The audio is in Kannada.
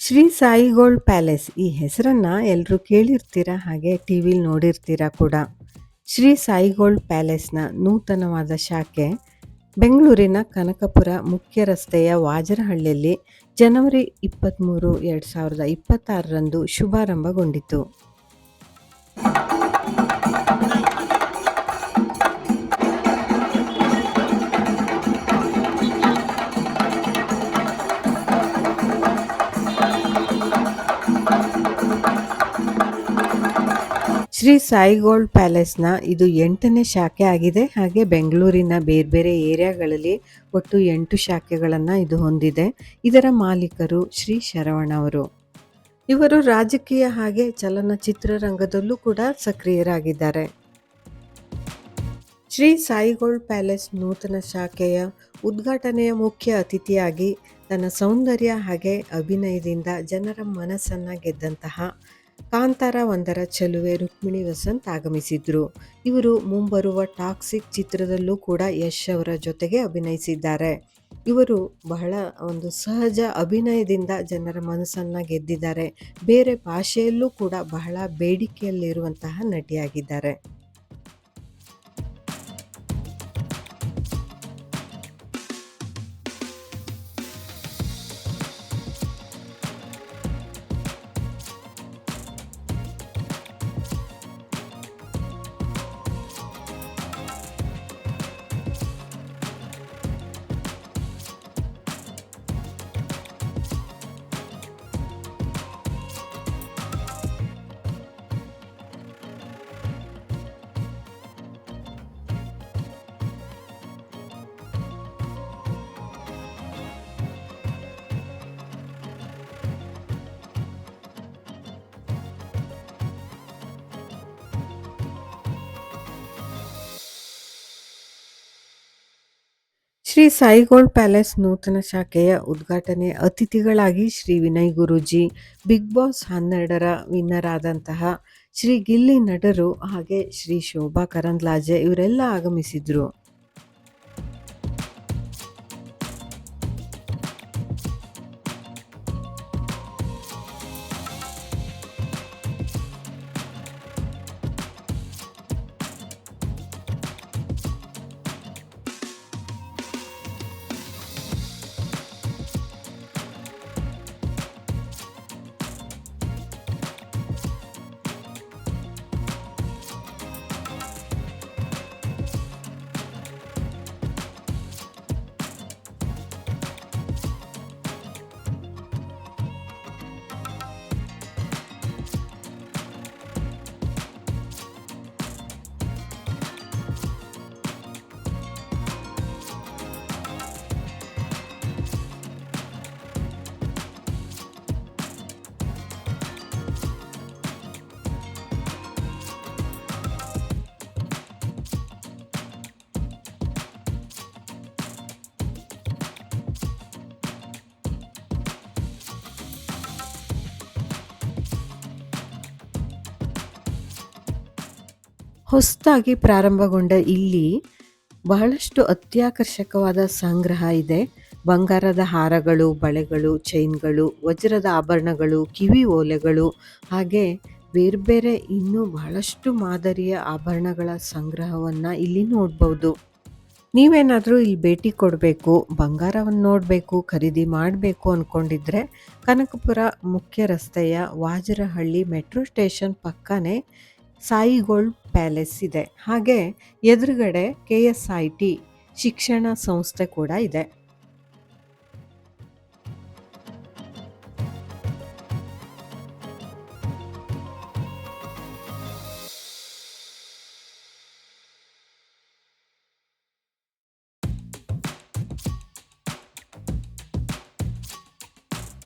ಶ್ರೀ ಸಾಯಿ ಗೋಲ್ಡ್ ಪ್ಯಾಲೇಸ್ ಈ ಹೆಸರನ್ನ ಎಲ್ಲರೂ ಕೇಳಿರ್ತೀರಾ, ಹಾಗೆ ಟಿವಿಲಿ ನೋಡಿರ್ತೀರಾ ಕೂಡ. ಶ್ರೀ ಸಾಯಿ ಗೋಲ್ಡ್ ಪ್ಯಾಲೇಸ್ನ ನೂತನವಾದ ಶಾಖೆ ಬೆಂಗಳೂರಿನ ಕನಕಪುರ ಮುಖ್ಯ ರಸ್ತೆಯ ವಾಜರಹಳ್ಳಿಯಲ್ಲಿ ಜನವರಿ 23, 2026ರಂದು ಶುಭಾರಂಭಗೊಂಡಿತು. ಶ್ರೀ ಸಾಯಿ ಗೋಲ್ಡ್ ಪ್ಯಾಲೇಸ್ನ ಇದು 8ನೇ ಶಾಖೆ ಆಗಿದೆ. ಹಾಗೆ ಬೆಂಗಳೂರಿನ ಬೇರೆ ಬೇರೆ ಏರಿಯಾಗಳಲ್ಲಿ ಒಟ್ಟು 8 ಶಾಖೆಗಳನ್ನು ಇದು ಹೊಂದಿದೆ. ಇದರ ಮಾಲೀಕರು ಶ್ರೀ ಶರವಣ ಅವರು. ಇವರು ರಾಜಕೀಯ ಹಾಗೆ ಚಲನಚಿತ್ರ ರಂಗದಲ್ಲೂ ಕೂಡ ಸಕ್ರಿಯರಾಗಿದ್ದಾರೆ. ಶ್ರೀ ಸಾಯಿ ಗೋಲ್ಡ್ ಪ್ಯಾಲೇಸ್ ನೂತನ ಶಾಖೆಯ ಉದ್ಘಾಟನೆಯ ಮುಖ್ಯ ಅತಿಥಿಯಾಗಿ ತನ್ನ ಸೌಂದರ್ಯ ಹಾಗೆ ಅಭಿನಯದಿಂದ ಜನರ ಮನಸ್ಸನ್ನ ಗೆದ್ದಂತಹ ಕಾಂತಾರ 1ರ ಚೆಲುವೆ ರುಕ್ಮಿಣಿ ವಸಂತ್ ಆಗಮಿಸಿದ್ರು. ಇವರು ಮುಂಬರುವ ಟಾಕ್ಸಿಕ್ ಚಿತ್ರದಲ್ಲೂ ಕೂಡ ಯಶ್ ಅವರ ಜೊತೆಗೆ ಅಭಿನಯಿಸಿದ್ದಾರೆ. ಇವರು ಬಹಳ ಒಂದು ಸಹಜ ಅಭಿನಯದಿಂದ ಜನರ ಮನಸ್ಸನ್ನ ಗೆದ್ದಿದ್ದಾರೆ. ಬೇರೆ ಭಾಷೆಯಲ್ಲೂ ಕೂಡ ಬಹಳ ಬೇಡಿಕೆಯಲ್ಲಿರುವಂತಹ ನಟಿಯಾಗಿದ್ದಾರೆ. ಶ್ರೀ ಸಾಯಿ ಗೋಲ್ಡ್ ಪ್ಯಾಲೇಸ್ ನೂತನ ಶಾಖೆಯ ಉದ್ಘಾಟನೆ ಅತಿಥಿಗಳಾಗಿ ಶ್ರೀ ವಿನಯ್ ಗುರೂಜಿ, ಬಿಗ್ ಬಾಸ್ 12ರ ವಿನ್ನರ್ ಆದಂತಹ ಶ್ರೀ ಗಿಲ್ಲಿ ನಟರು ಹಾಗೆ ಶ್ರೀ ಶೋಭಾ ಕರಂದ್ಲಾಜೆ ಇವರೆಲ್ಲ ಆಗಮಿಸಿದ್ರು. ಹೊಸದಾಗಿ ಪ್ರಾರಂಭಗೊಂಡ ಇಲ್ಲಿ ಬಹಳಷ್ಟು ಅತ್ಯಾಕರ್ಷಕವಾದ ಸಂಗ್ರಹ ಇದೆ. ಬಂಗಾರದ ಹಾರಗಳು, ಬಳೆಗಳು, ಚೈನ್ಗಳು, ವಜ್ರದ ಆಭರಣಗಳು, ಕಿವಿ ಓಲೆಗಳು ಹಾಗೆ ಬೇರೆ ಬೇರೆ ಇನ್ನೂ ಬಹಳಷ್ಟು ಮಾದರಿಯ ಆಭರಣಗಳ ಸಂಗ್ರಹವನ್ನು ಇಲ್ಲಿ ನೋಡ್ಬೋದು. ನೀವೇನಾದರೂ ಇಲ್ಲಿ ಭೇಟಿ ಕೊಡಬೇಕು, ಬಂಗಾರವನ್ನು ನೋಡಬೇಕು, ಖರೀದಿ ಮಾಡಬೇಕು ಅಂದ್ಕೊಂಡಿದ್ರೆ ಕನಕಪುರ ಮುಖ್ಯ ರಸ್ತೆಯ ವಾಜರಹಳ್ಳಿ ಮೆಟ್ರೋ ಸ್ಟೇಷನ್ ಪಕ್ಕನೇ ಸಾಯಿ ಗೋಲ್ಡ್ ಪ್ಯಾಲೇಸ್ ಇದೆ. ಹಾಗೆ ಎದುರುಗಡೆ KSIT ಶಿಕ್ಷಣ ಸಂಸ್ಥೆ ಕೂಡ ಇದೆ.